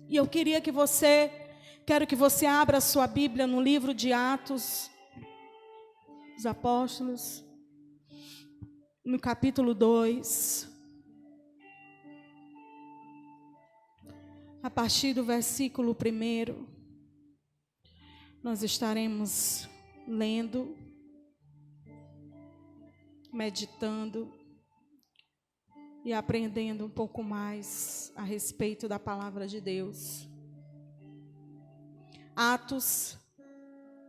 E eu quero que você abra a sua Bíblia no livro de Atos dos Apóstolos, no capítulo 2, a partir do versículo 1, nós estaremos lendo, meditando e aprendendo um pouco mais a respeito da palavra de Deus. Atos,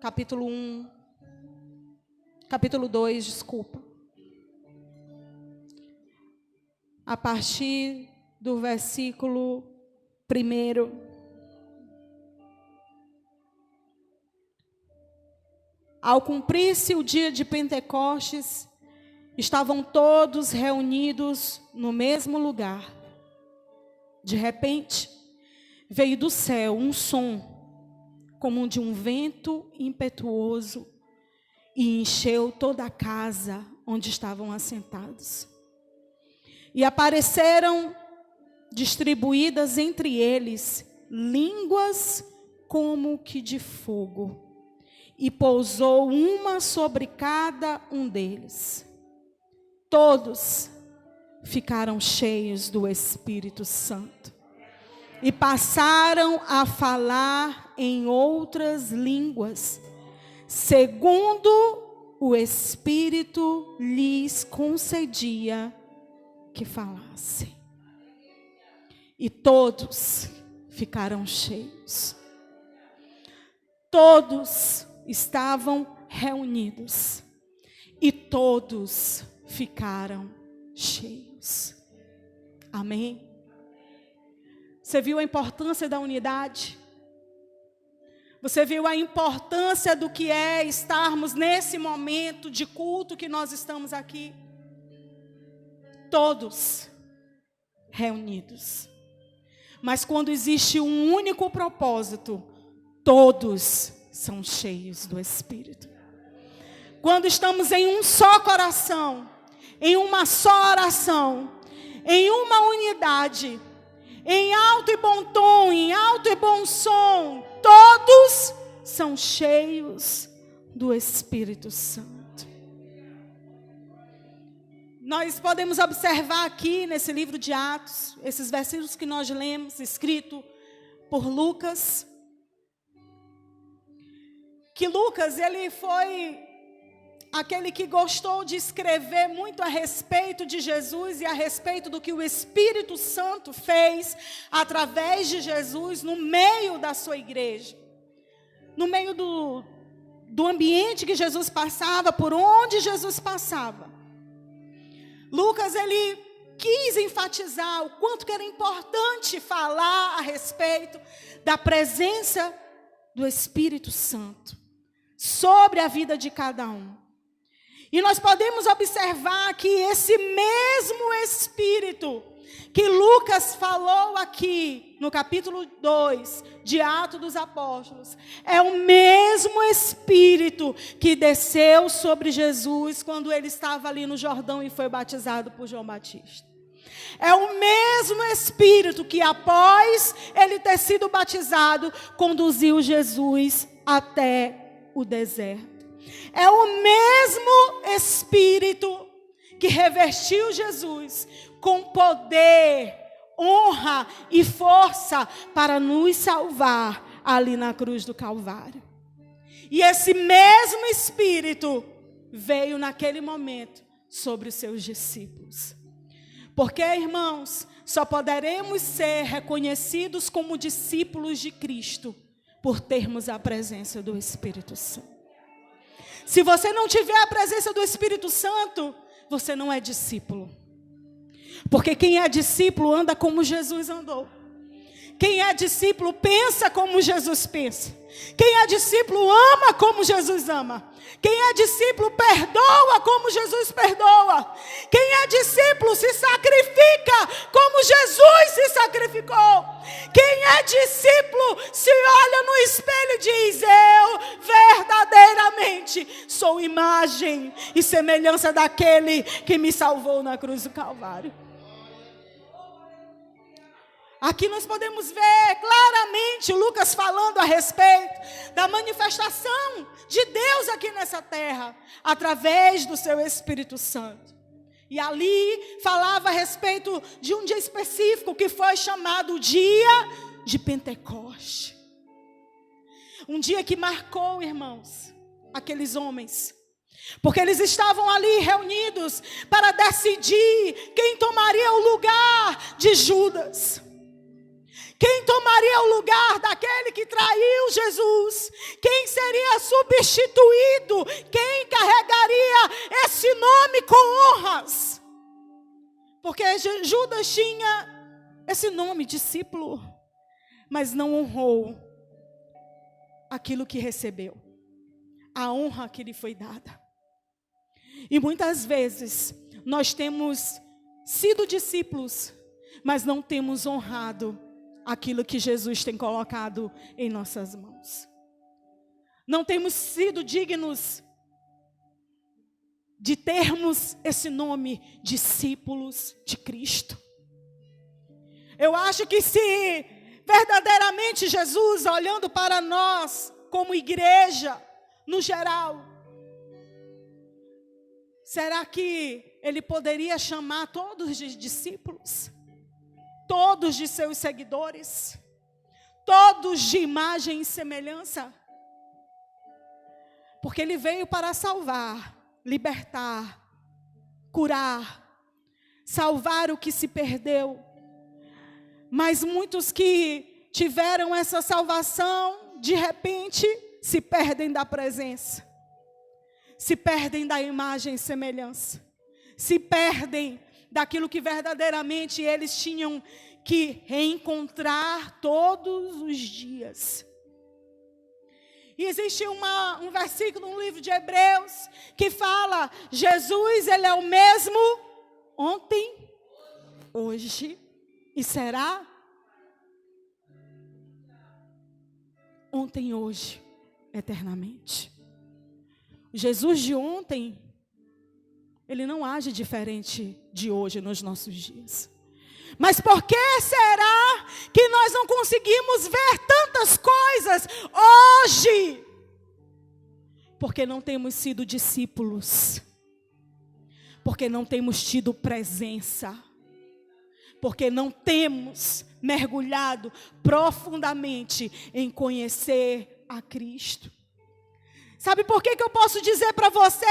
capítulo 2, desculpa. A partir do versículo 1. Ao cumprir-se o dia de Pentecostes, estavam todos reunidos no mesmo lugar. De repente, veio do céu um som, como de um vento impetuoso, e encheu toda a casa onde estavam assentados. E apareceram distribuídas entre eles línguas como que de fogo, e pousou uma sobre cada um deles. Todos ficaram cheios do Espírito Santo e passaram a falar em outras línguas, segundo o Espírito lhes concedia que falassem. E todos ficaram cheios. Todos estavam reunidos e todos ficaram cheios. Amém? Você viu a importância da unidade? Você viu a importância do que é estarmos nesse momento de culto que nós estamos aqui? Todos reunidos. Mas quando existe um único propósito, todos são cheios do Espírito. Quando estamos em um só coração, em uma só oração, em uma unidade, em alto e bom tom, em alto e bom som, todos são cheios do Espírito Santo. Nós podemos observar aqui nesse livro de Atos, esses versículos que nós lemos, escrito por Lucas, que Lucas, ele foi aquele que gostou de escrever muito a respeito de Jesus e a respeito do que o Espírito Santo fez através de Jesus no meio da sua igreja. No meio do ambiente que Jesus passava, por onde Jesus passava. Lucas, ele quis enfatizar o quanto que era importante falar a respeito da presença do Espírito Santo sobre a vida de cada um. E nós podemos observar que esse mesmo Espírito que Lucas falou aqui no capítulo 2 de Atos dos Apóstolos, é o mesmo Espírito que desceu sobre Jesus quando ele estava ali no Jordão e foi batizado por João Batista. É o mesmo Espírito que, após ele ter sido batizado, conduziu Jesus até o deserto. É o mesmo Espírito que revestiu Jesus com poder, honra e força para nos salvar ali na cruz do Calvário. E esse mesmo Espírito veio naquele momento sobre os seus discípulos. Porque, irmãos, só poderemos ser reconhecidos como discípulos de Cristo por termos a presença do Espírito Santo. Se você não tiver a presença do Espírito Santo, você não é discípulo. Porque quem é discípulo anda como Jesus andou. Quem é discípulo pensa como Jesus pensa. Quem é discípulo ama como Jesus ama. Quem é discípulo perdoa como Jesus perdoa. Quem é discípulo se sacrifica como Jesus se sacrificou. Quem é discípulo se olha no espelho e diz: eu verdadeiramente sou imagem e semelhança daquele que me salvou na cruz do Calvário. Aqui nós podemos ver claramente Lucas falando a respeito da manifestação de Deus aqui nessa terra, através do seu Espírito Santo. E ali falava a respeito de um dia específico que foi chamado o dia de Pentecoste. Um dia que marcou, irmãos, aqueles homens. Porque eles estavam ali reunidos para decidir quem tomaria o lugar de Judas. Quem tomaria o lugar daquele que traiu Jesus? Quem seria substituído? Quem carregaria esse nome com honras? Porque Judas tinha esse nome, discípulo, mas não honrou aquilo que recebeu, a honra que lhe foi dada. E muitas vezes nós temos sido discípulos, mas não temos honrado aquilo que Jesus tem colocado em nossas mãos. Não temos sido dignos de termos esse nome, discípulos de Cristo. Eu acho que se verdadeiramente Jesus, olhando para nós como igreja, no geral, será que Ele poderia chamar todos de discípulos? Todos de seus seguidores, todos de imagem e semelhança, porque Ele veio para salvar, libertar, curar, salvar o que se perdeu. Mas muitos que tiveram essa salvação, de repente, se perdem da presença, se perdem da imagem e semelhança, se perdem daquilo que verdadeiramente eles tinham que reencontrar todos os dias. E existe um versículo no livro de Hebreus que fala: Jesus, Ele é o mesmo ontem, hoje e será ontem, hoje, eternamente. Jesus de ontem, Ele não age diferente de hoje nos nossos dias. Mas por que será que nós não conseguimos ver tantas coisas hoje? Porque não temos sido discípulos. Porque não temos tido presença. Porque não temos mergulhado profundamente em conhecer a Cristo. Sabe por que eu posso dizer para você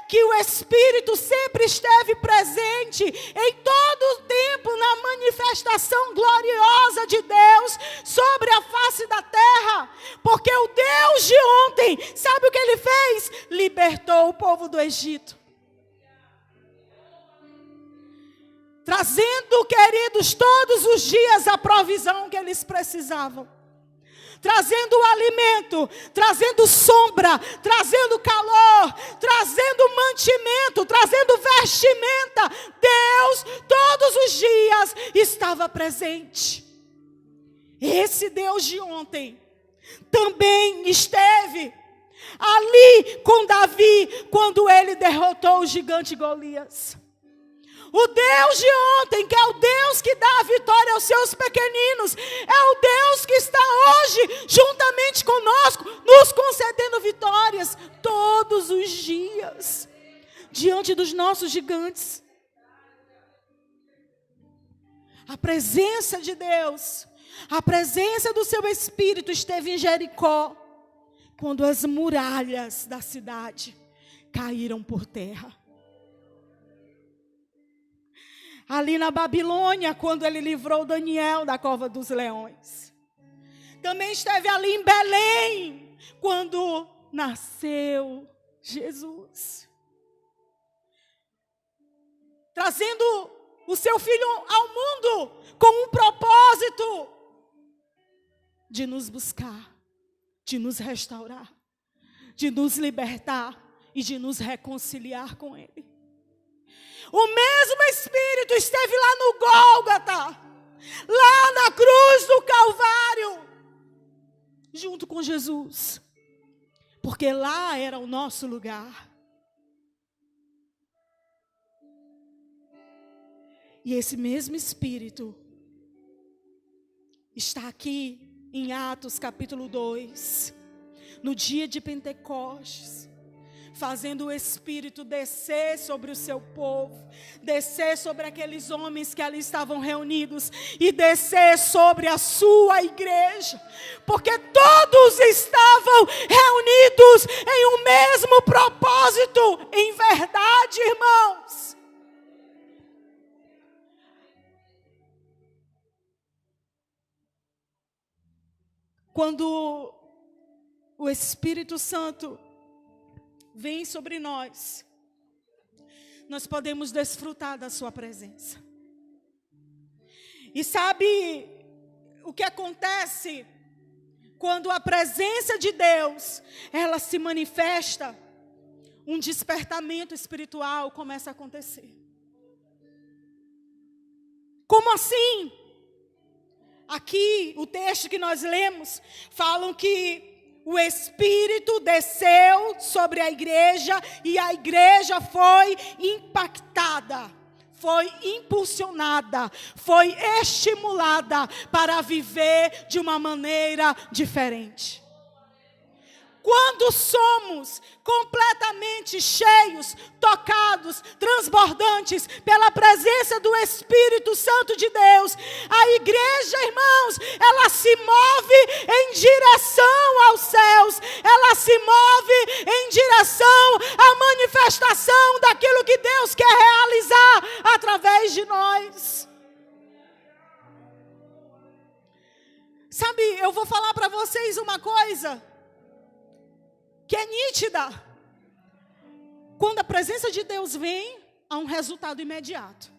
que o Espírito sempre esteve presente em todo o tempo na manifestação gloriosa de Deus sobre a face da terra? Porque o Deus de ontem, sabe o que Ele fez? Libertou o povo do Egito. Trazendo, queridos, todos os dias a provisão que eles precisavam. Trazendo o alimento, trazendo sombra, trazendo calor, trazendo mantimento, trazendo vestimenta. Deus, todos os dias, estava presente. Esse Deus de ontem também esteve ali com Davi, quando ele derrotou o gigante Golias. O Deus de ontem, que é o Deus que dá a vitória aos seus pequeninos, é o Deus que está hoje juntamente conosco, nos concedendo vitórias todos os dias, diante dos nossos gigantes. A presença de Deus, a presença do seu Espírito esteve em Jericó, quando as muralhas da cidade caíram por terra. Ali na Babilônia, quando Ele livrou Daniel da cova dos leões. Também esteve ali em Belém, quando nasceu Jesus. Trazendo o seu Filho ao mundo com um propósito de nos buscar, de nos restaurar, de nos libertar e de nos reconciliar com Ele. O mesmo Espírito esteve lá no Gólgota, lá na cruz do Calvário, junto com Jesus, porque lá era o nosso lugar. E esse mesmo Espírito está aqui em Atos capítulo 2, no dia de Pentecostes, fazendo o Espírito descer sobre o seu povo, descer sobre aqueles homens que ali estavam reunidos e descer sobre a sua igreja, porque todos estavam reunidos em um mesmo propósito, em verdade, irmãos. Quando o Espírito Santo vem sobre nós, nós podemos desfrutar da sua presença. E sabe o que acontece quando a presença de Deus, ela se manifesta? Um despertamento espiritual começa a acontecer. Como assim? Aqui, o texto que nós lemos, falam que o Espírito desceu sobre a igreja e a igreja foi impactada, foi impulsionada, foi estimulada para viver de uma maneira diferente. Quando somos completamente cheios, tocados, transbordantes pela presença do Espírito Santo de Deus, a igreja, irmãos, ela se move em direção aos céus, ela se move em direção à manifestação daquilo que Deus quer realizar através de nós. Sabe, eu vou falar para vocês uma coisa que é nítida. Quando a presença de Deus vem, há um resultado imediato.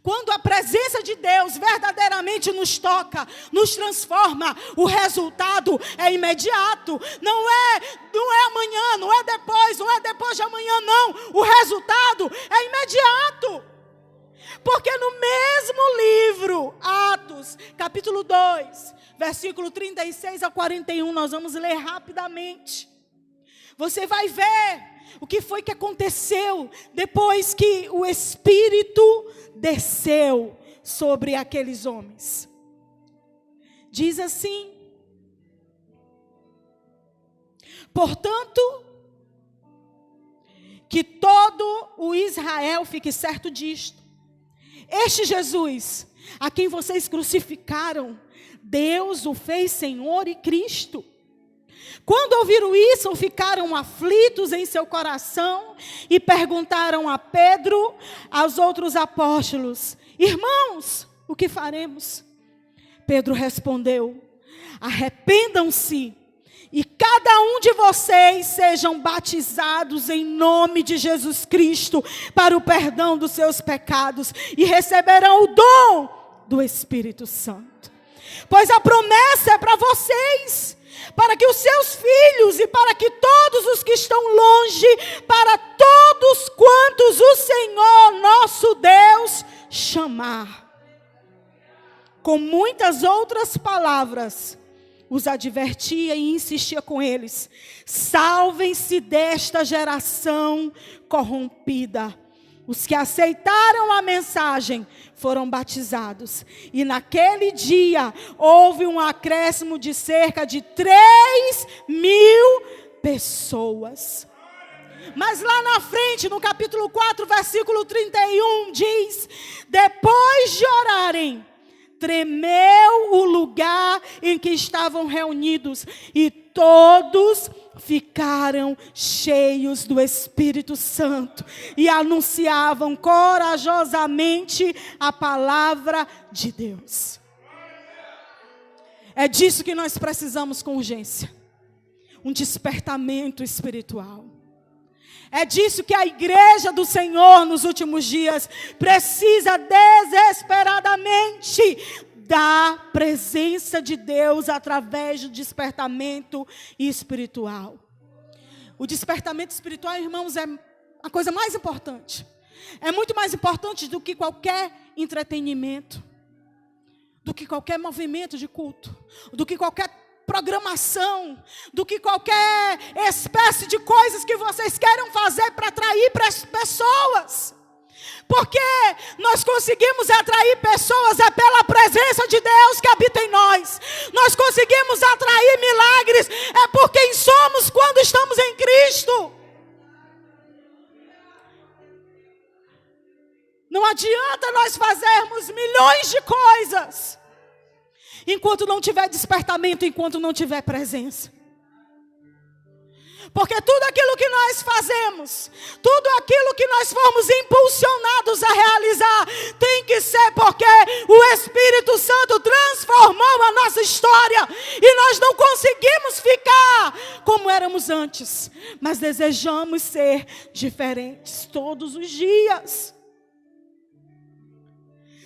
Quando a presença de Deus verdadeiramente nos toca, nos transforma, o resultado é imediato. Não é amanhã, não é depois de amanhã, não. O resultado é imediato. Porque no mesmo livro, Atos, capítulo 2, versículo 36 a 41, nós vamos ler rapidamente. Você vai ver o que foi que aconteceu depois que o Espírito desceu sobre aqueles homens. Diz assim: portanto, que todo o Israel fique certo disto. Este Jesus, a quem vocês crucificaram, Deus o fez Senhor e Cristo. Quando ouviram isso, ficaram aflitos em seu coração e perguntaram a Pedro, aos outros apóstolos: irmãos, o que faremos? Pedro respondeu: arrependam-se e cada um de vocês sejam batizados em nome de Jesus Cristo para o perdão dos seus pecados e receberão o dom do Espírito Santo. Pois a promessa é para vocês, para que os seus filhos e para que todos os que estão longe, para todos quantos o Senhor nosso Deus chamar. Com muitas outras palavras, os advertia e insistia com eles: salvem-se desta geração corrompida. Os que aceitaram a mensagem foram batizados. E naquele dia houve um acréscimo de cerca de 3.000 pessoas. Mas lá na frente, no capítulo 4, versículo 31, diz: depois de orarem, tremeu o lugar em que estavam reunidos e todos ficaram cheios do Espírito Santo e anunciavam corajosamente a palavra de Deus. É disso que nós precisamos com urgência. Um despertamento espiritual. É disso que a igreja do Senhor nos últimos dias precisa desesperadamente, da presença de Deus através do despertamento espiritual. O despertamento espiritual, irmãos, é a coisa mais importante. É muito mais importante do que qualquer entretenimento, do que qualquer movimento de culto, do que qualquer programação, do que qualquer espécie de coisas que vocês queiram fazer para atrair para as pessoas. Porque nós conseguimos atrair pessoas pela presença de Deus que habita em nós. Nós conseguimos atrair milagres por quem somos quando estamos em Cristo. Não adianta nós fazermos milhões de coisas enquanto não tiver despertamento, enquanto não tiver presença. Porque tudo aquilo que nós fazemos, tudo aquilo que nós formos impulsionados a realizar, tem que ser porque o Espírito Santo transformou a nossa história. E nós não conseguimos ficar como éramos antes, mas desejamos ser diferentes todos os dias.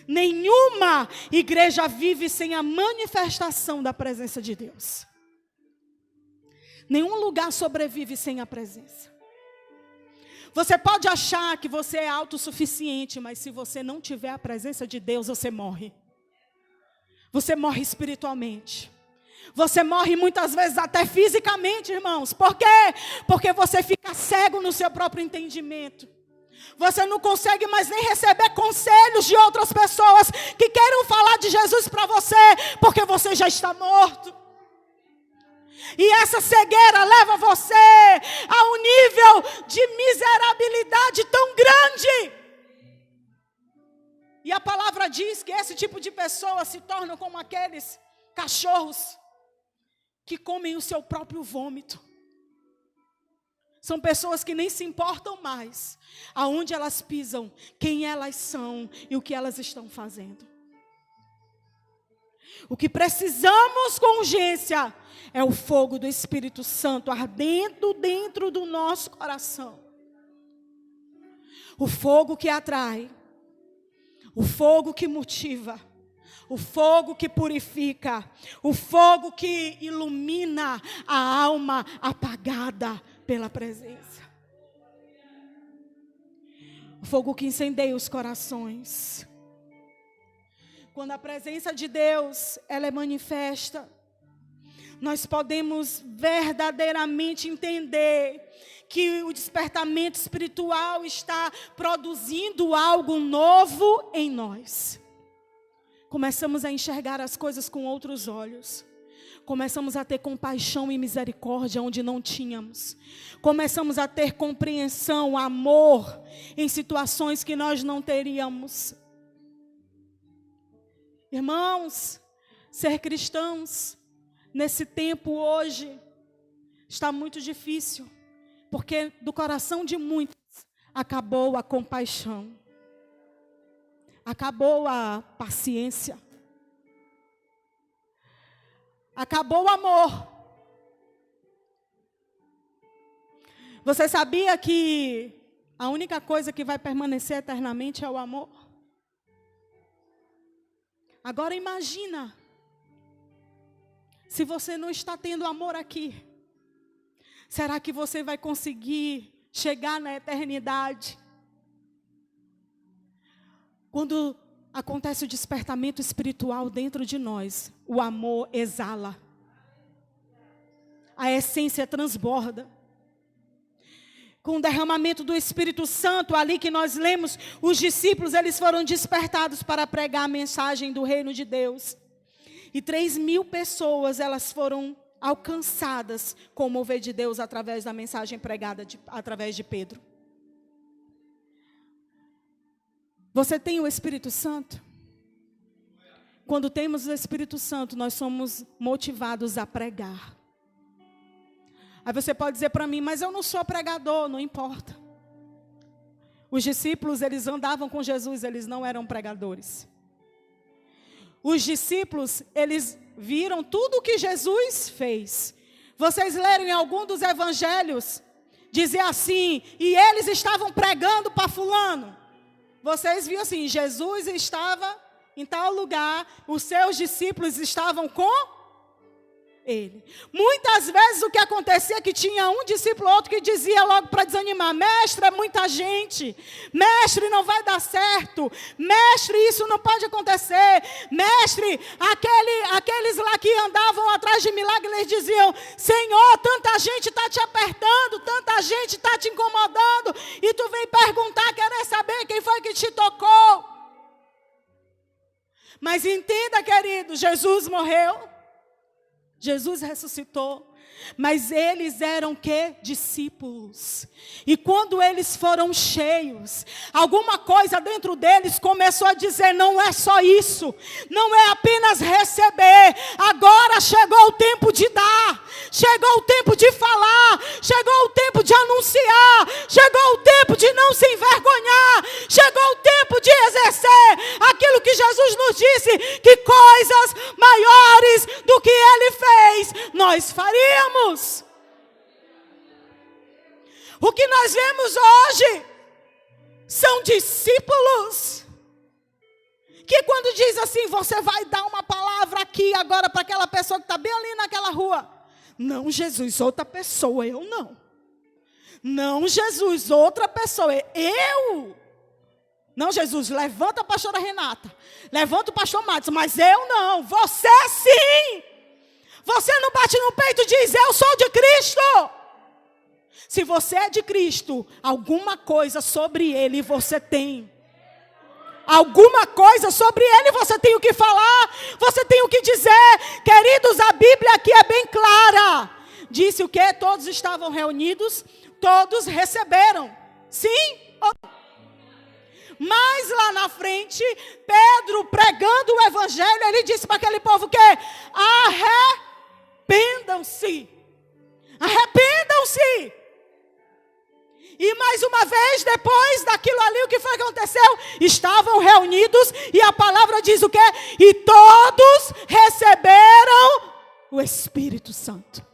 Nenhuma igreja vive sem a manifestação da presença de Deus. Nenhum lugar sobrevive sem a presença. Você pode achar que você é autossuficiente, mas se você não tiver a presença de Deus, você morre. Você morre espiritualmente. Você morre muitas vezes até fisicamente, irmãos. Por quê? Porque você fica cego no seu próprio entendimento. Você não consegue mais nem receber conselhos de outras pessoas que queiram falar de Jesus para você, porque você já está morto. E essa cegueira leva você a um nível de miserabilidade tão grande. E a palavra diz que esse tipo de pessoas se tornam como aqueles cachorros que comem o seu próprio vômito. São pessoas que nem se importam mais aonde elas pisam, quem elas são e o que elas estão fazendo. O que precisamos com urgência é o fogo do Espírito Santo ardendo dentro do nosso coração. O fogo que atrai, o fogo que motiva, o fogo que purifica, o fogo que ilumina a alma apagada pela presença. O fogo que incendeia os corações. Quando a presença de Deus, ela é manifesta, nós podemos verdadeiramente entender que o despertamento espiritual está produzindo algo novo em nós. Começamos a enxergar as coisas com outros olhos. Começamos a ter compaixão e misericórdia onde não tínhamos. Começamos a ter compreensão, amor em situações que nós não teríamos. Irmãos, ser cristãos nesse tempo hoje está muito difícil, porque do coração de muitos acabou a compaixão, acabou a paciência, acabou o amor. Você sabia que a única coisa que vai permanecer eternamente é o amor? Agora imagina, se você não está tendo amor aqui, será que você vai conseguir chegar na eternidade? Quando acontece o despertamento espiritual dentro de nós, o amor exala, a essência transborda. Com o derramamento do Espírito Santo, ali que nós lemos, os discípulos, eles foram despertados para pregar a mensagem do reino de Deus. E 3.000 pessoas, elas foram alcançadas com o mover de Deus através da mensagem pregada através de Pedro. Você tem o Espírito Santo? Quando temos o Espírito Santo, nós somos motivados a pregar. Aí você pode dizer para mim, mas eu não sou pregador, não importa. Os discípulos, eles andavam com Jesus, eles não eram pregadores. Os discípulos, eles viram tudo o que Jesus fez. Vocês leram em algum dos evangelhos, dizer assim, e eles estavam pregando para fulano. Vocês viram assim, Jesus estava em tal lugar, os seus discípulos estavam com ele. Muitas vezes o que acontecia é que tinha um discípulo ou outro que dizia logo para desanimar, mestre, é muita gente, mestre, não vai dar certo, mestre, isso não pode acontecer, mestre, aqueles lá que andavam atrás sinais de milagre, eles diziam: Senhor, tanta gente está te apertando, tanta gente está te incomodando, e tu vem perguntar, querer saber quem foi que te tocou. Mas entenda, querido, Jesus morreu, Jesus ressuscitou, mas eles eram o quê? Discípulos. E quando eles foram cheios, alguma coisa dentro deles começou a dizer: não é só isso, não é apenas receber, agora chegou o tempo de dar, chegou o tempo de falar, chegou o tempo de anunciar, chegou o tempo de não se envergonhar, chegou o tempo de exercer aquilo que Jesus nos disse, que coisas maiores do que Ele fez, nós faríamos. O que nós vemos hoje são discípulos que, quando diz assim: você vai dar uma palavra aqui agora para aquela pessoa que está bem ali naquela rua. Não, Jesus, outra pessoa, eu não. Não, Jesus, outra pessoa, eu. Não, Jesus, levanta a pastora Renata, levanta o pastor Matos, mas eu não, você sim. Você não bate no peito e diz: eu sou de Cristo. Se você é de Cristo, alguma coisa sobre Ele você tem. Alguma coisa sobre Ele você tem o que falar, você tem o que dizer. Queridos, a Bíblia aqui é bem clara. Disse o quê? Todos estavam reunidos, todos receberam. Sim? Mas lá na frente, Pedro, pregando o evangelho, ele disse para aquele povo que arrependam-se. Arrependam-se. E mais uma vez, depois daquilo ali, o que foi que aconteceu? Estavam reunidos e a palavra diz o quê? E todos receberam o Espírito Santo.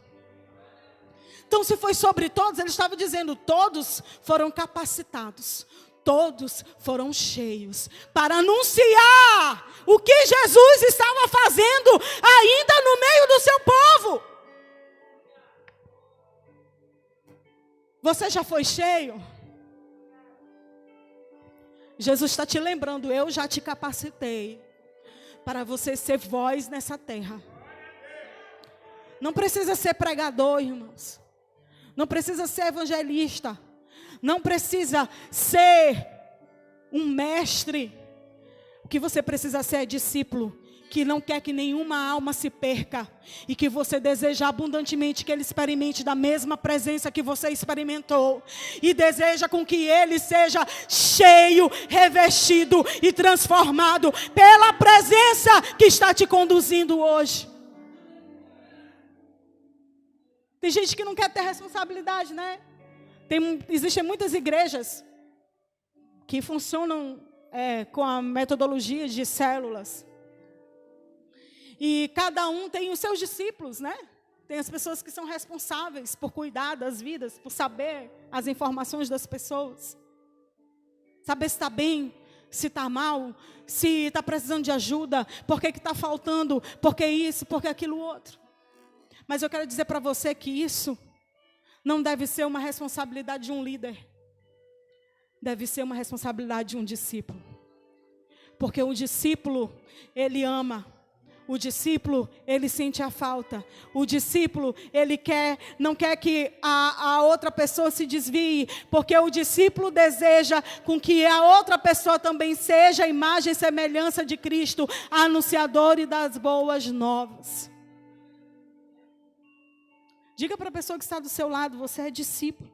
Então, se foi sobre todos, ele estava dizendo: todos foram capacitados, todos foram cheios para anunciar o que Jesus estava fazendo ainda no meio do seu povo. Você já foi cheio? Jesus está te lembrando: eu já te capacitei para você ser voz nessa terra. Não precisa ser pregador, irmãos. Não precisa ser evangelista. Não precisa ser um mestre. O que você precisa ser é discípulo, que não quer que nenhuma alma se perca, e que você deseja abundantemente que ele experimente da mesma presença que você experimentou, e deseja com que ele seja cheio, revestido e transformado pela presença que está te conduzindo hoje. Tem gente que não quer ter responsabilidade, né? Existem muitas igrejas que funcionam com a metodologia de células. E cada um tem os seus discípulos, né? Tem as pessoas que são responsáveis por cuidar das vidas, por saber as informações das pessoas. Saber se está bem, se está mal, se está precisando de ajuda, por que está faltando, por que isso, por que aquilo outro. Mas eu quero dizer para você que isso não deve ser uma responsabilidade de um líder. Deve ser uma responsabilidade de um discípulo. Porque o discípulo, ele ama. O discípulo, ele sente a falta. O discípulo, ele não quer que a outra pessoa se desvie. Porque o discípulo deseja com que a outra pessoa também seja a imagem e semelhança de Cristo, anunciador das boas novas. Diga para a pessoa que está do seu lado: você é discípulo.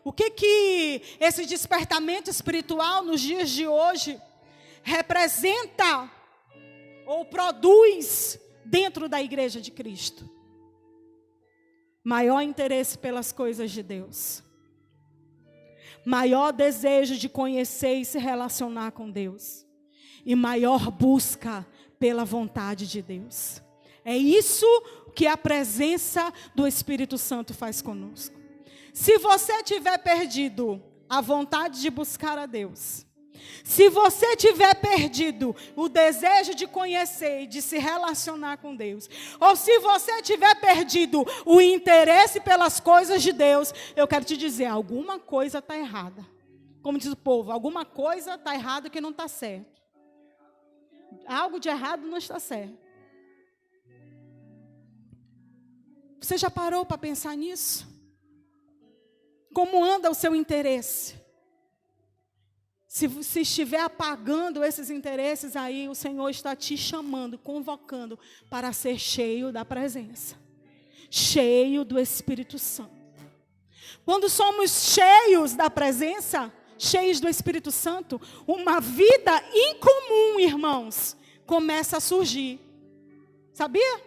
O que esse despertamento espiritual nos dias de hoje representa ou produz dentro da igreja de Cristo? Maior interesse pelas coisas de Deus. Maior desejo de conhecer e se relacionar com Deus. E maior busca pela vontade de Deus. É isso que a presença do Espírito Santo faz conosco. Se você tiver perdido a vontade de buscar a Deus, se você tiver perdido o desejo de conhecer e de se relacionar com Deus, ou se você tiver perdido o interesse pelas coisas de Deus, eu quero te dizer: alguma coisa está errada. Como diz o povo, alguma coisa está errada que não está certo. algo de errado não está certo. Você já parou para pensar nisso? Como anda o seu interesse? Se estiver apagando esses interesses aí, o Senhor está te chamando, convocando para ser cheio da presença. Cheio do Espírito Santo. Quando somos cheios da presença, cheios do Espírito Santo, uma vida incomum, irmãos, começa a surgir. Sabia?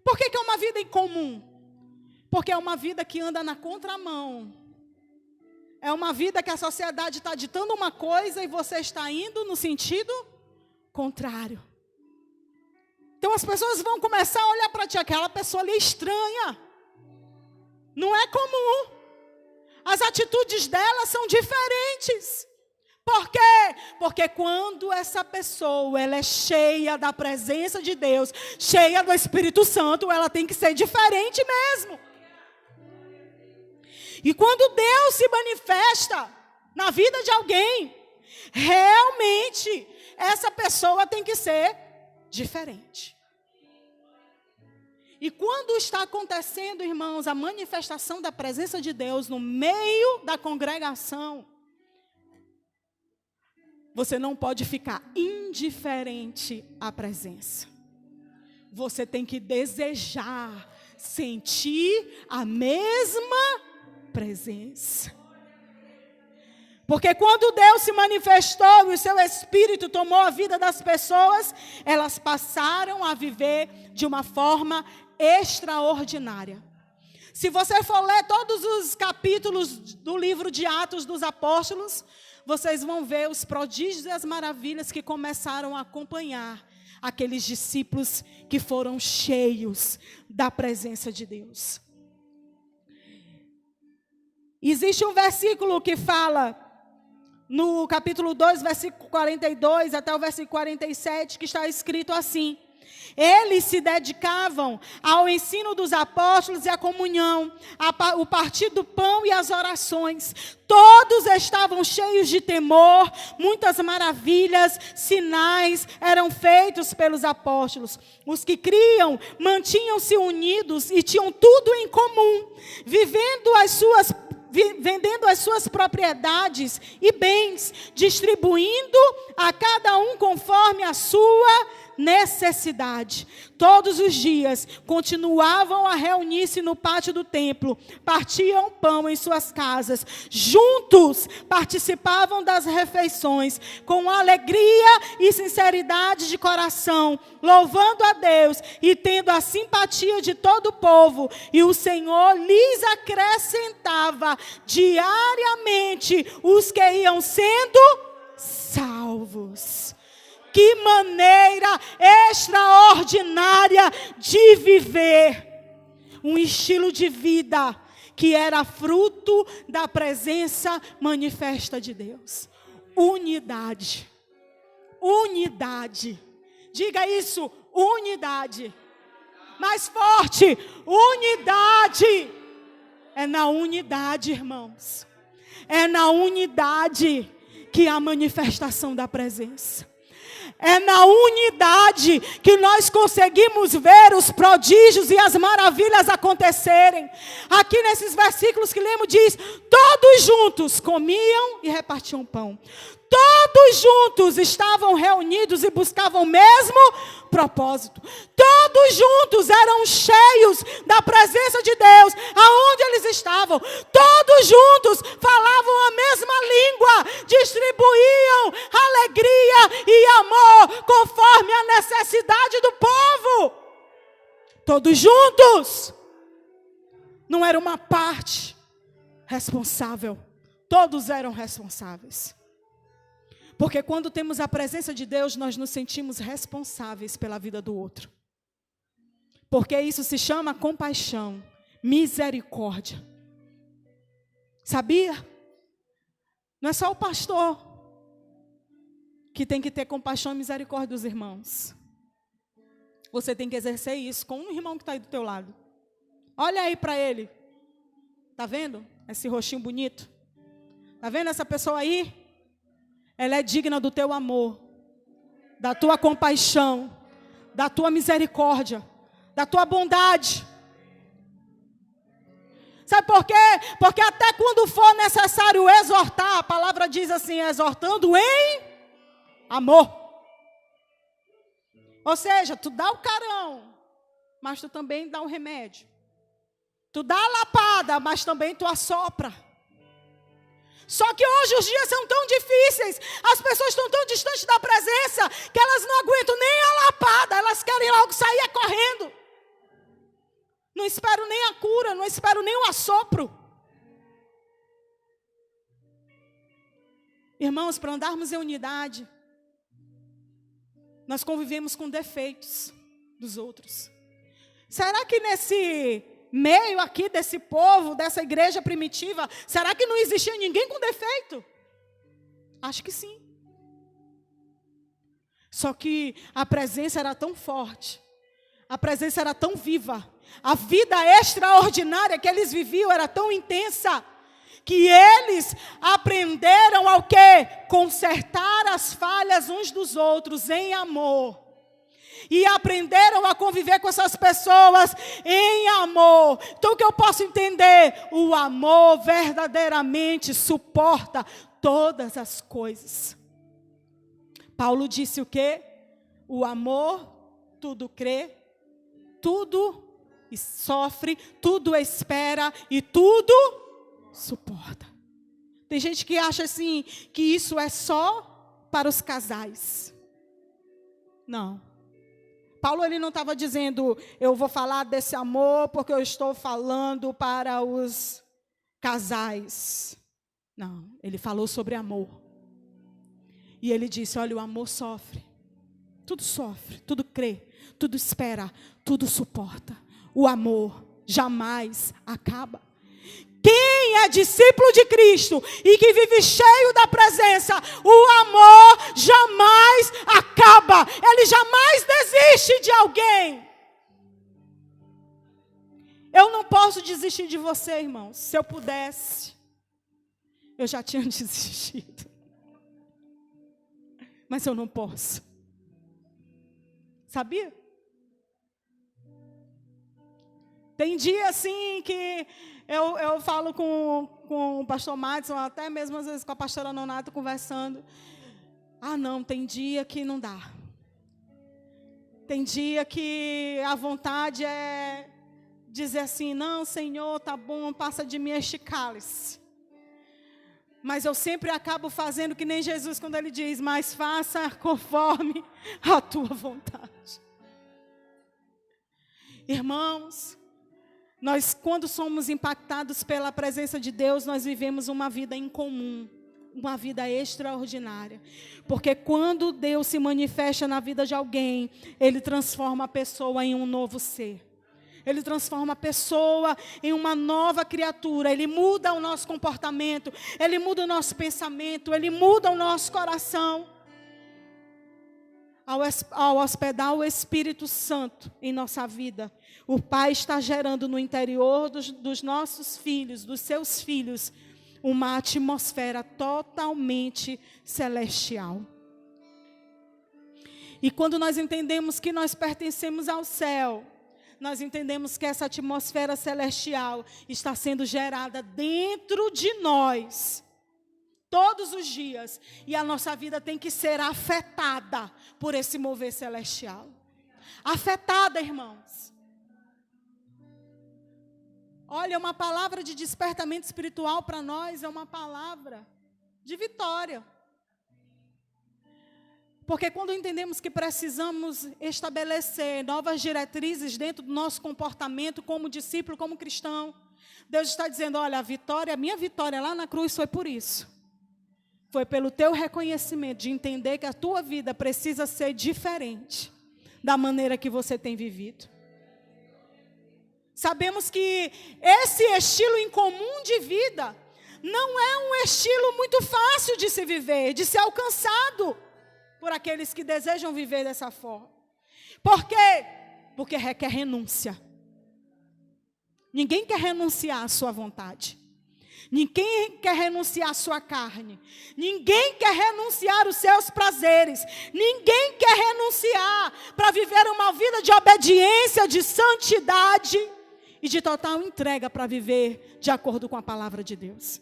Por que é uma vida incomum? Porque é uma vida que anda na contramão. É uma vida que a sociedade está ditando uma coisa e você está indo no sentido contrário. Então as pessoas vão começar a olhar para ti, aquela pessoa ali é estranha. Não é comum. As atitudes dela são diferentes. Por quê? Porque quando essa pessoa ela é cheia da presença de Deus, cheia do Espírito Santo, ela tem que ser diferente mesmo. E quando Deus se manifesta na vida de alguém, realmente essa pessoa tem que ser diferente. E quando está acontecendo, irmãos, a manifestação da presença de Deus no meio da congregação, você não pode ficar indiferente à presença. Você tem que desejar, sentir a mesma presença. Porque quando Deus se manifestou e o seu Espírito tomou a vida das pessoas, elas passaram a viver de uma forma extraordinária. Se você for ler todos os capítulos do livro de Atos dos Apóstolos, vocês vão ver os prodígios e as maravilhas que começaram a acompanhar aqueles discípulos que foram cheios da presença de Deus. Existe um versículo que fala, no capítulo 2, versículo 42 até o versículo 47, que está escrito assim: eles se dedicavam ao ensino dos apóstolos e à comunhão, o partir do pão e as orações. Todos estavam cheios de temor, muitas maravilhas, sinais eram feitos pelos apóstolos. Os que criam mantinham-se unidos e tinham tudo em comum, vendendo as suas propriedades e bens, distribuindo a cada um conforme a sua necessidade. Todos os dias continuavam a reunir-se no pátio do templo, partiam pão em suas casas, juntos participavam das refeições, com alegria e sinceridade de coração, louvando a Deus e tendo a simpatia de todo o povo, e o Senhor lhes acrescentava diariamente os que iam sendo salvos. Que maneira extraordinária de viver. Um estilo de vida que era fruto da presença manifesta de Deus. Unidade. Unidade. Diga isso, unidade. Mais forte, unidade. É na unidade, irmãos. É na unidade que há a manifestação da presença. É na unidade que nós conseguimos ver os prodígios e as maravilhas acontecerem. Aqui nesses versículos que lemos diz: todos juntos comiam e repartiam pão. Todos juntos estavam reunidos e buscavam o mesmo propósito. Todos juntos eram cheios da presença de Deus, aonde eles estavam. Todos juntos falavam a mesma língua, distribuíam alegria e amor conforme a necessidade do povo. Todos juntos. Não era uma parte responsável, todos eram responsáveis. Porque quando temos a presença de Deus, nós nos sentimos responsáveis pela vida do outro. Porque isso se chama compaixão, misericórdia. Sabia? Não é só o pastor que tem que ter compaixão e misericórdia dos irmãos. Você tem que exercer isso com um irmão que está aí do teu lado. Olha aí para ele. Está vendo esse rostinho bonito? Está vendo essa pessoa aí? Ela é digna do teu amor. da tua compaixão, da tua misericórdia, da tua bondade. Sabe por quê? Porque até quando for necessário exortar, a palavra diz assim, exortando em amor. Ou seja, tu dá o carão, mas tu também dá o remédio. Tu dá a lapada, mas também tu assopra. Só que hoje os dias são tão difíceis, as pessoas estão tão distantes da presença, que elas não aguentam nem a lapada, elas querem logo sair correndo. Não espero nem a cura, não espero nem o assopro. Irmãos, para andarmos em unidade, nós convivemos com defeitos dos outros. Será que nesse meio aqui desse povo, dessa igreja primitiva, será que não existia ninguém com defeito? Acho que sim. Só que a presença era tão forte, a presença era tão viva, a vida extraordinária que eles viviam era tão intensa, que eles aprenderam ao quê? Consertar as falhas uns dos outros em amor. E aprenderam a conviver com essas pessoas em amor. Então o que eu posso entender? O amor verdadeiramente suporta todas as coisas. Paulo disse o quê? O amor tudo crê, tudo sofre, tudo espera e tudo suporta. Tem gente que acha assim, que isso é só para os casais. Não. Paulo ele não estava dizendo, eu vou falar desse amor porque eu estou falando para os casais. Não, ele falou sobre amor. E ele disse, olha, o amor sofre, tudo crê, tudo espera, tudo suporta. O amor jamais acaba. Quem é discípulo de Cristo e que vive cheio da presença, o amor jamais acaba. Ele jamais desiste de alguém. Eu não posso desistir de você, irmãos. Se eu pudesse, eu já tinha desistido. Mas eu não posso. Sabia? Tem dia assim que eu falo com o pastor Madison, até mesmo às vezes com a pastora Nonato conversando. Não, tem dia que não dá. Tem dia que a vontade é dizer assim, não, Senhor, tá bom, passa de mim este cálice. Mas eu sempre acabo fazendo que nem Jesus quando ele diz, mas faça conforme a tua vontade. Irmãos, nós quando somos impactados pela presença de Deus, nós vivemos uma vida em comum, uma vida extraordinária. Porque quando Deus se manifesta na vida de alguém, Ele transforma a pessoa em um novo ser. Ele transforma a pessoa em uma nova criatura. Ele muda o nosso comportamento. Ele muda o nosso pensamento. Ele muda o nosso coração. Ao hospedar o Espírito Santo em nossa vida, o Pai está gerando no interior dos nossos filhos, dos seus filhos, uma atmosfera totalmente celestial. E quando nós entendemos que nós pertencemos ao céu, nós entendemos que essa atmosfera celestial está sendo gerada dentro de nós, todos os dias. E a nossa vida tem que ser afetada por esse mover celestial. Afetada, irmãos. Olha, uma palavra de despertamento espiritual para nós é uma palavra de vitória. Porque quando entendemos que precisamos estabelecer novas diretrizes dentro do nosso comportamento como discípulo, como cristão, Deus está dizendo, olha, a minha vitória lá na cruz foi por isso. Foi pelo teu reconhecimento de entender que a tua vida precisa ser diferente da maneira que você tem vivido. Sabemos que esse estilo incomum de vida não é um estilo muito fácil de se viver, de ser alcançado por aqueles que desejam viver dessa forma. Por quê? Porque requer renúncia. Ninguém quer renunciar à sua vontade. Ninguém quer renunciar à sua carne. Ninguém quer renunciar aos seus prazeres. Ninguém quer renunciar para viver uma vida de obediência, de santidade e de total entrega para viver de acordo com a palavra de Deus.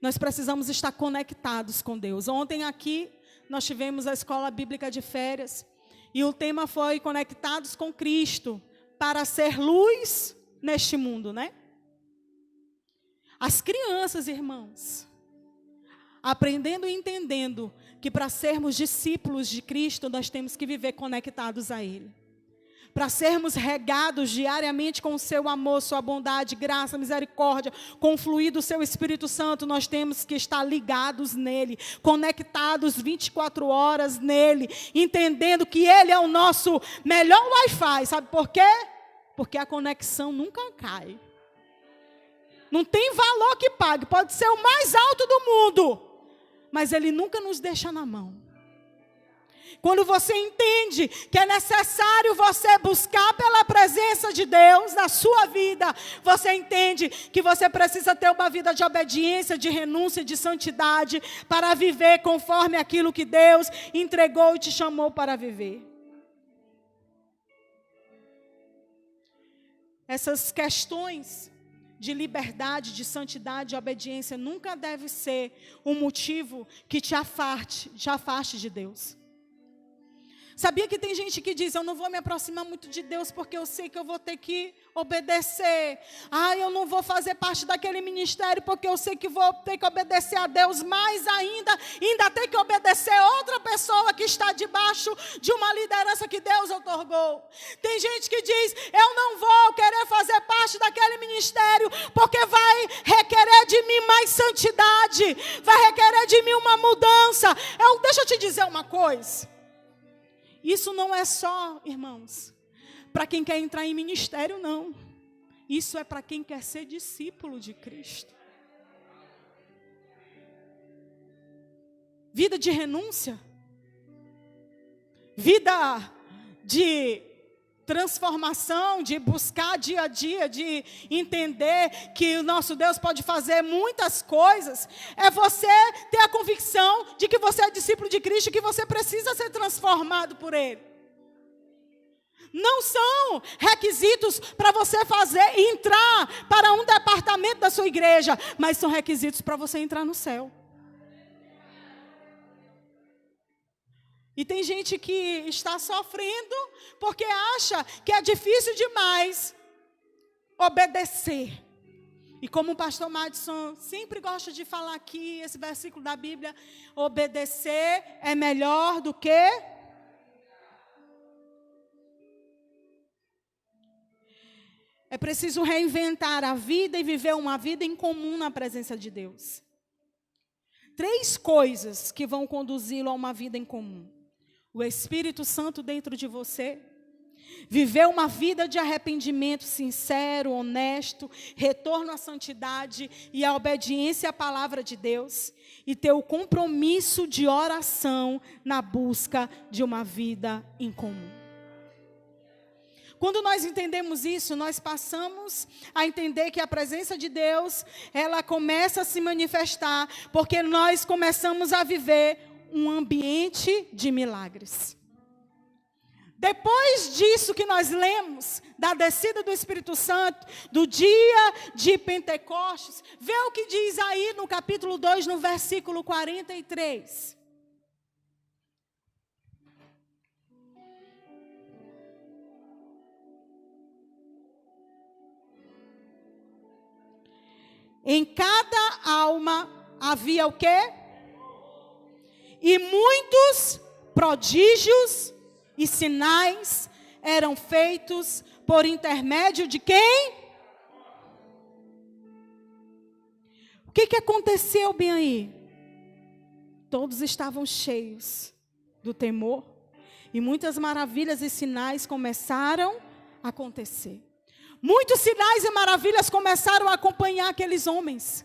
Nós precisamos estar conectados com Deus. Ontem aqui nós tivemos a escola bíblica de férias e o tema foi Conectados com Cristo para ser luz neste mundo, né? As crianças, irmãos, aprendendo e entendendo que para sermos discípulos de Cristo nós temos que viver conectados a Ele. Para sermos regados diariamente com o seu amor, sua bondade, graça, misericórdia, com o fluir do seu Espírito Santo, nós temos que estar ligados nele, conectados 24 horas nele, entendendo que ele é o nosso melhor Wi-Fi. Sabe por quê? Porque a conexão nunca cai. Não tem valor que pague, pode ser o mais alto do mundo, mas ele nunca nos deixa na mão. Quando você entende que é necessário você buscar pela presença de Deus na sua vida, você entende que você precisa ter uma vida de obediência, de renúncia, de santidade, para viver conforme aquilo que Deus entregou e te chamou para viver. Essas questões de liberdade, de santidade, de obediência, nunca deve ser um motivo que te afaste de Deus. Sabia que tem gente que diz, eu não vou me aproximar muito de Deus porque eu sei que eu vou ter que obedecer. Eu não vou fazer parte daquele ministério porque eu sei que vou ter que obedecer a Deus. Mais ainda ter que obedecer outra pessoa que está debaixo de uma liderança que Deus otorgou. Tem gente que diz, eu não vou querer fazer parte daquele ministério porque vai requerer de mim mais santidade, vai requerer de mim uma mudança. Deixa eu te dizer uma coisa. Isso não é só, irmãos, para quem quer entrar em ministério, não. Isso é para quem quer ser discípulo de Cristo. Vida de renúncia. Vida de transformação, de buscar dia a dia, de entender que o nosso Deus pode fazer muitas coisas, é você ter a convicção de que você é discípulo de Cristo e que você precisa ser transformado por Ele. Não são requisitos para você entrar para um departamento da sua igreja, mas são requisitos para você entrar no céu. E tem gente que está sofrendo porque acha que é difícil demais obedecer. E como o pastor Madison sempre gosta de falar aqui, esse versículo da Bíblia, obedecer é melhor do que... É preciso reinventar a vida e viver uma vida em comum na presença de Deus. 3 coisas que vão conduzi-lo a uma vida em comum. O Espírito Santo dentro de você, viver uma vida de arrependimento sincero, honesto, retorno à santidade e à obediência à palavra de Deus, e ter o compromisso de oração na busca de uma vida em comum. Quando nós entendemos isso, nós passamos a entender que a presença de Deus, ela começa a se manifestar, porque nós começamos a viver um ambiente de milagres. Depois disso que nós lemos, da descida do Espírito Santo, do dia de Pentecostes, vê o que diz aí no capítulo 2, no versículo 43. Em cada alma havia o quê? E muitos prodígios e sinais eram feitos por intermédio de quem? O que aconteceu bem aí? Todos estavam cheios do temor e muitas maravilhas e sinais começaram a acontecer. Muitos sinais e maravilhas começaram a acompanhar aqueles homens.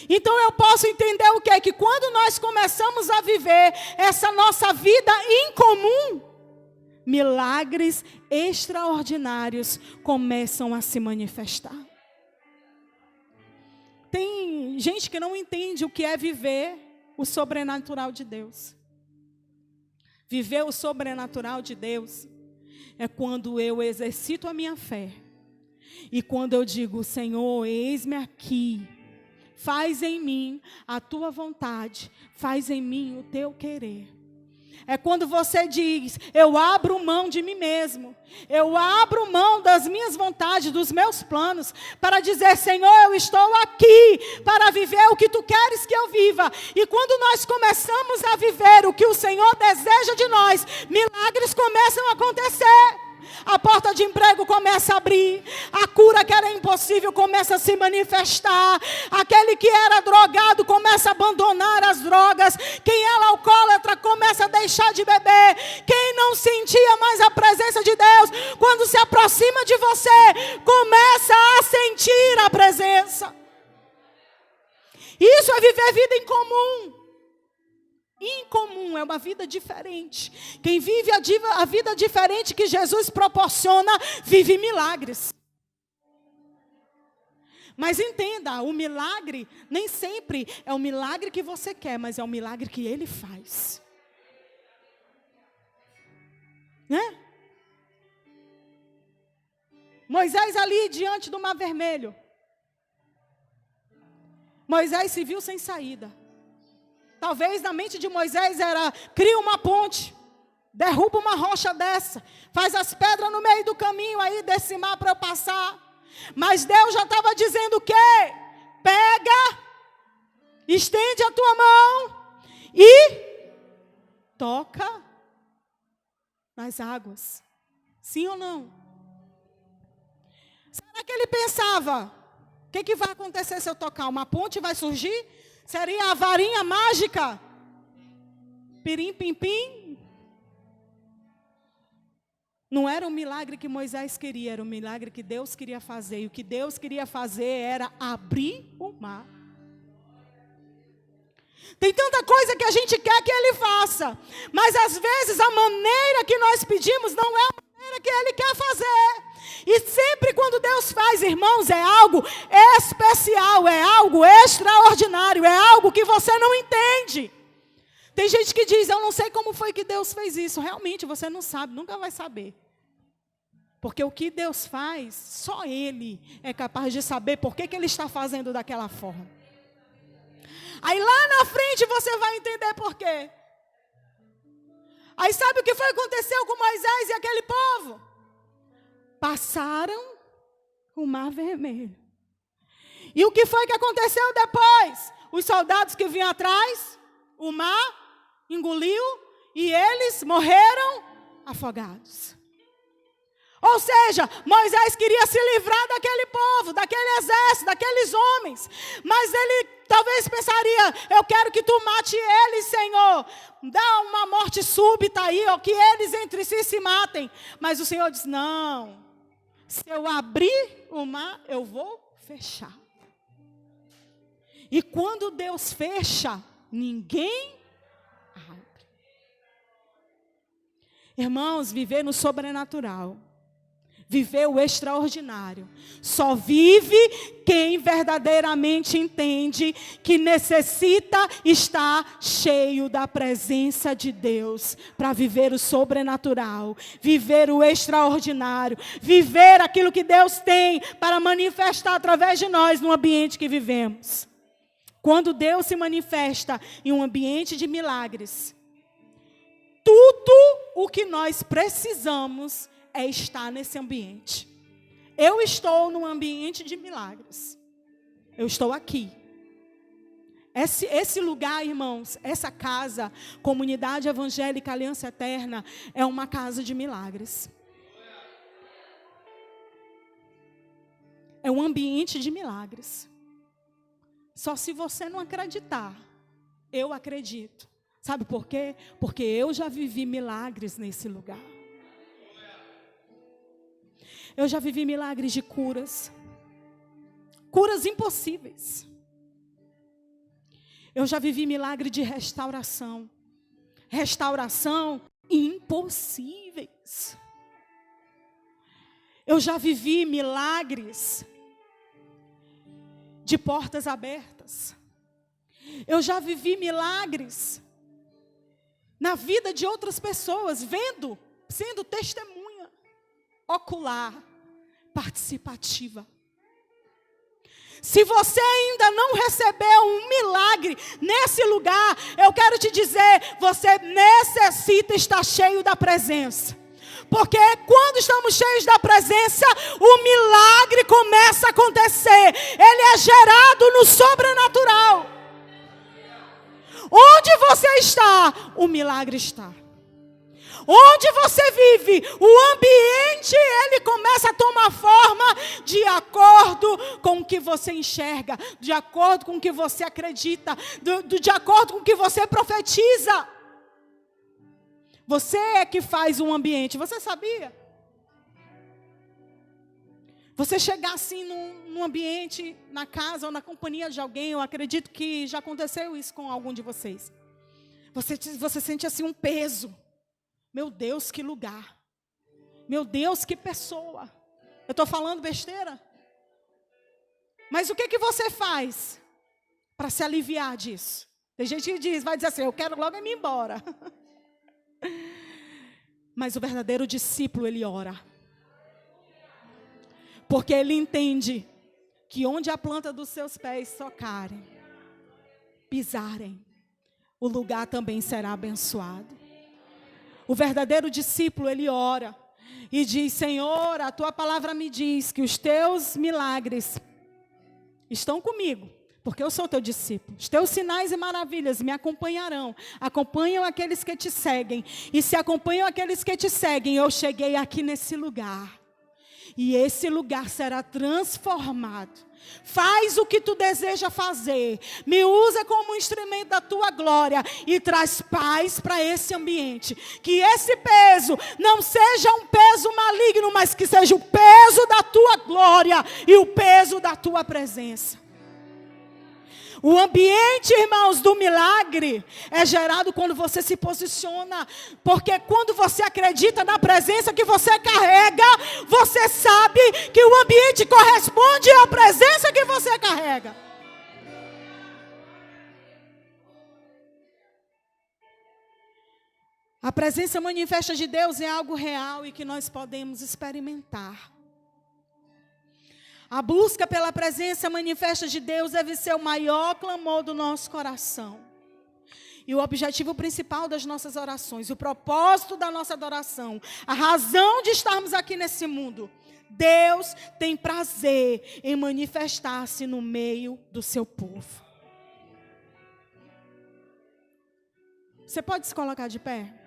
Então eu posso entender o que é que quando nós começamos a viver essa nossa vida em comum, milagres extraordinários começam a se manifestar. Tem gente que não entende o que é viver o sobrenatural de Deus. Viver o sobrenatural de Deus é quando eu exercito a minha fé. E quando eu digo, Senhor, eis-me aqui. Faz em mim a tua vontade. Faz em mim o teu querer. É quando você diz, eu abro mão de mim mesmo. Eu abro mão das minhas vontades, dos meus planos, para dizer, Senhor, eu estou aqui para viver o que tu queres que eu viva. E quando nós começamos a viver o que o Senhor deseja de nós, milagres começam a acontecer. A porta de emprego começa a abrir. A cura que era impossível começa a se manifestar. Aquele que era drogado começa a abandonar as drogas. Quem era alcoólatra começa a deixar de beber. Quem não sentia mais a presença de Deus, quando se aproxima de você, começa a sentir a presença. Isso é viver vida em comum. Incomum, é uma vida diferente. Quem vive a vida diferente que Jesus proporciona, vive milagres. Mas entenda, o milagre nem sempre é o milagre que você quer, mas é o milagre que Ele faz. Né? Moisés ali diante do Mar Vermelho. Moisés se viu sem saída. Talvez na mente de Moisés era, cria uma ponte, derruba uma rocha dessa, faz as pedras no meio do caminho aí desse mar para eu passar. Mas Deus já estava dizendo o quê? Pega, estende a tua mão e toca nas águas. Sim ou não? Será que ele pensava, o que vai acontecer se eu tocar? Uma ponte vai surgir? Seria a varinha mágica? Pirim, pim, pim. Não era o milagre que Moisés queria, era o milagre que Deus queria fazer. E o que Deus queria fazer era abrir o mar. Tem tanta coisa que a gente quer que Ele faça. Mas às vezes a maneira que nós pedimos não é a maneira que Ele quer fazer. E sempre quando Deus faz, irmãos, é algo especial, é algo extraordinário, é algo que você não entende. Tem gente que diz, eu não sei como foi que Deus fez isso. Realmente, você não sabe, nunca vai saber. Porque o que Deus faz, só Ele é capaz de saber por que Ele está fazendo daquela forma. Aí lá na frente você vai entender por quê. Aí sabe o que foi que aconteceu com Moisés e aquele povo? Passaram o Mar Vermelho. E o que foi que aconteceu depois? Os soldados que vinham atrás, o mar engoliu e eles morreram afogados. Ou seja, Moisés queria se livrar daquele povo, daquele exército, daqueles homens. Mas ele talvez pensaria, eu quero que tu mate eles, Senhor. Dá uma morte súbita aí, ou que eles entre si se matem. Mas o Senhor diz, não. Se eu abrir o mar, eu vou fechar. E quando Deus fecha, ninguém abre. Irmãos, viver no sobrenatural, viver o extraordinário, só vive quem verdadeiramente entende que necessita estar cheio da presença de Deus para viver o sobrenatural, viver o extraordinário, viver aquilo que Deus tem para manifestar através de nós no ambiente que vivemos. Quando Deus se manifesta em um ambiente de milagres, tudo o que nós precisamos é estar nesse ambiente. Eu estou num ambiente de milagres. Eu estou aqui. Esse lugar, irmãos, essa casa, Comunidade Evangélica Aliança Eterna, é uma casa de milagres. É um ambiente de milagres. Só se você não acreditar, eu acredito. Sabe por quê? Porque eu já vivi milagres nesse lugar. Eu já vivi milagres de curas. Curas impossíveis. Eu já vivi milagre de restauração. Restauração impossíveis. Eu já vivi milagres de portas abertas. Eu já vivi milagres na vida de outras pessoas, vendo, sendo testemunha ocular, participativa. Se você ainda não recebeu um milagre nesse lugar, eu quero te dizer, você necessita estar cheio da presença. Porque quando estamos cheios da presença, o milagre começa a acontecer. Ele é gerado no sobrenatural. Onde você está, o milagre está. Onde você vive, o ambiente, ele começa a tomar forma de acordo com o que você enxerga, de acordo com o que você acredita, de acordo com o que você profetiza. Você é que faz um ambiente, você sabia? Você chegar assim num ambiente, na casa ou na companhia de alguém, eu acredito que já aconteceu isso com algum de vocês. Você sente assim um peso. Meu Deus, que lugar. Meu Deus, que pessoa. Eu estou falando besteira? Mas o que você faz para se aliviar disso? Tem gente que vai dizer assim, eu quero logo ir embora. Mas o verdadeiro discípulo, ele ora. Porque ele entende que onde a planta dos seus pés tocarem, pisarem, o lugar também será abençoado. O verdadeiro discípulo, ele ora e diz, Senhor, a tua palavra me diz que os teus milagres estão comigo, porque eu sou teu discípulo. Os teus sinais e maravilhas me acompanharão, acompanham aqueles que te seguem. E se acompanham aqueles que te seguem, eu cheguei aqui nesse lugar. E esse lugar será transformado. Faz o que tu deseja fazer. Me usa como instrumento da tua glória. E traz paz para esse ambiente. Que esse peso não seja um peso maligno, mas que seja o peso da tua glória e o peso da tua presença. O ambiente, irmãos, do milagre é gerado quando você se posiciona. Porque quando você acredita na presença que você carrega, você sabe que o ambiente corresponde à presença que você carrega. A presença manifesta de Deus é algo real e que nós podemos experimentar. A busca pela presença manifesta de Deus deve ser o maior clamor do nosso coração. E o objetivo principal das nossas orações, o propósito da nossa adoração, a razão de estarmos aqui nesse mundo. Deus tem prazer em manifestar-se no meio do seu povo. Você pode se colocar de pé?